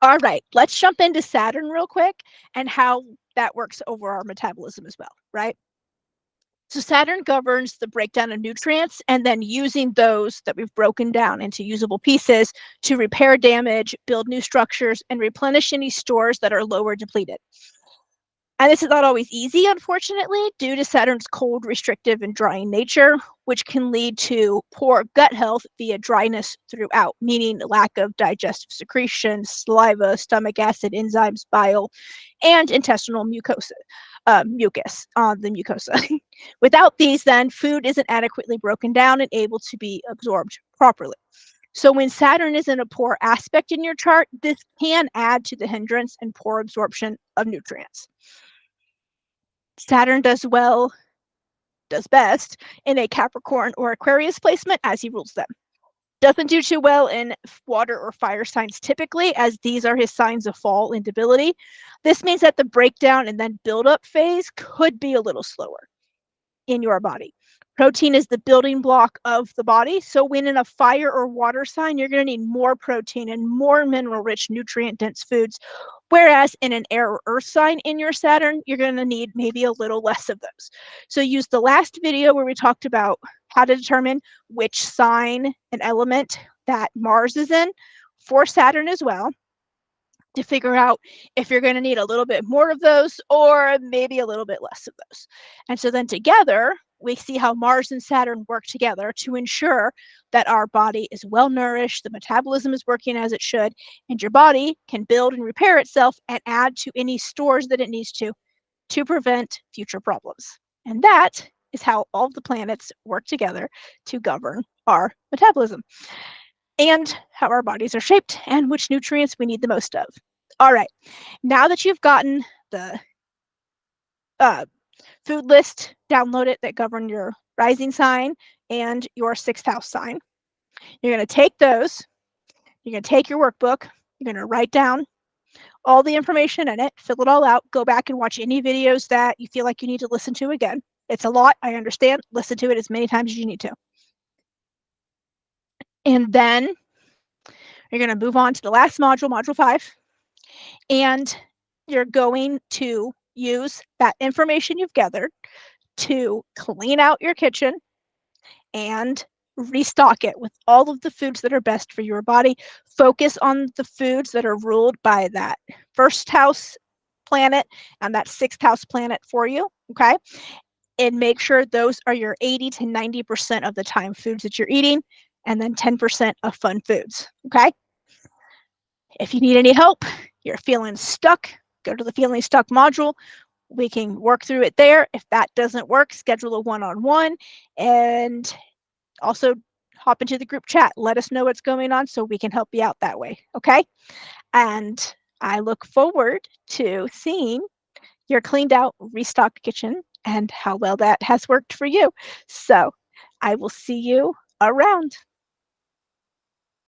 All right, let's jump into Saturn real quick and how that works over our metabolism as well, right? So Saturn governs the breakdown of nutrients and then using those that we've broken down into usable pieces to repair damage, build new structures, and replenish any stores that are low or depleted. And this is not always easy, unfortunately, due to Saturn's cold, restrictive, and drying nature, which can lead to poor gut health via dryness throughout, meaning lack of digestive secretion, saliva, stomach acid, enzymes, bile, and intestinal mucus on the mucosa. Without these, then food isn't adequately broken down and able to be absorbed properly. So when Saturn is in a poor aspect in your chart, this can add to the hindrance and poor absorption of nutrients. Saturn does best in a Capricorn or Aquarius placement as he rules them. Doesn't do too well in water or fire signs typically, as these are his signs of fall and debility. This means that the breakdown and then buildup phase could be a little slower in your body. Protein is the building block of the body. So when in a fire or water sign, you're going to need more protein and more mineral-rich, nutrient-dense foods. Whereas in an air or earth sign in your Saturn, you're going to need maybe a little less of those. So use the last video where we talked about how to determine which sign and element that Mars is in for Saturn as well, to figure out if you're going to need a little bit more of those or maybe a little bit less of those. And so then together, we see how Mars and Saturn work together to ensure that our body is well nourished, the metabolism is working as it should, and your body can build and repair itself and add to any stores that it needs to prevent future problems. And that is how all the planets work together to govern our metabolism and how our bodies are shaped and which nutrients we need the most of. All right, now that you've gotten the food list downloaded that govern your rising sign and your sixth house sign, you're going to take those, you're going to take your workbook, you're going to write down all the information in it, fill it all out, go back and watch any videos that you feel like you need to listen to again. It's a lot, I understand. Listen to it as many times as you need to. And then you're going to move on to the last module, module 5, and you're going to use that information you've gathered to clean out your kitchen and restock it with all of the foods that are best for your body. Focus on the foods that are ruled by that first house planet and that sixth house planet for you, okay? And make sure those are your 80 to 90% of the time foods that you're eating, and then 10% of fun foods, okay? If you need any help, you're feeling stuck, go to the Feeling Stuck module. We can work through it there. If that doesn't work, schedule a one-on-one, and also hop into the group chat. Let us know what's going on so we can help you out that way, okay? And I look forward to seeing your cleaned out, restocked kitchen and how well that has worked for you. So I will see you around.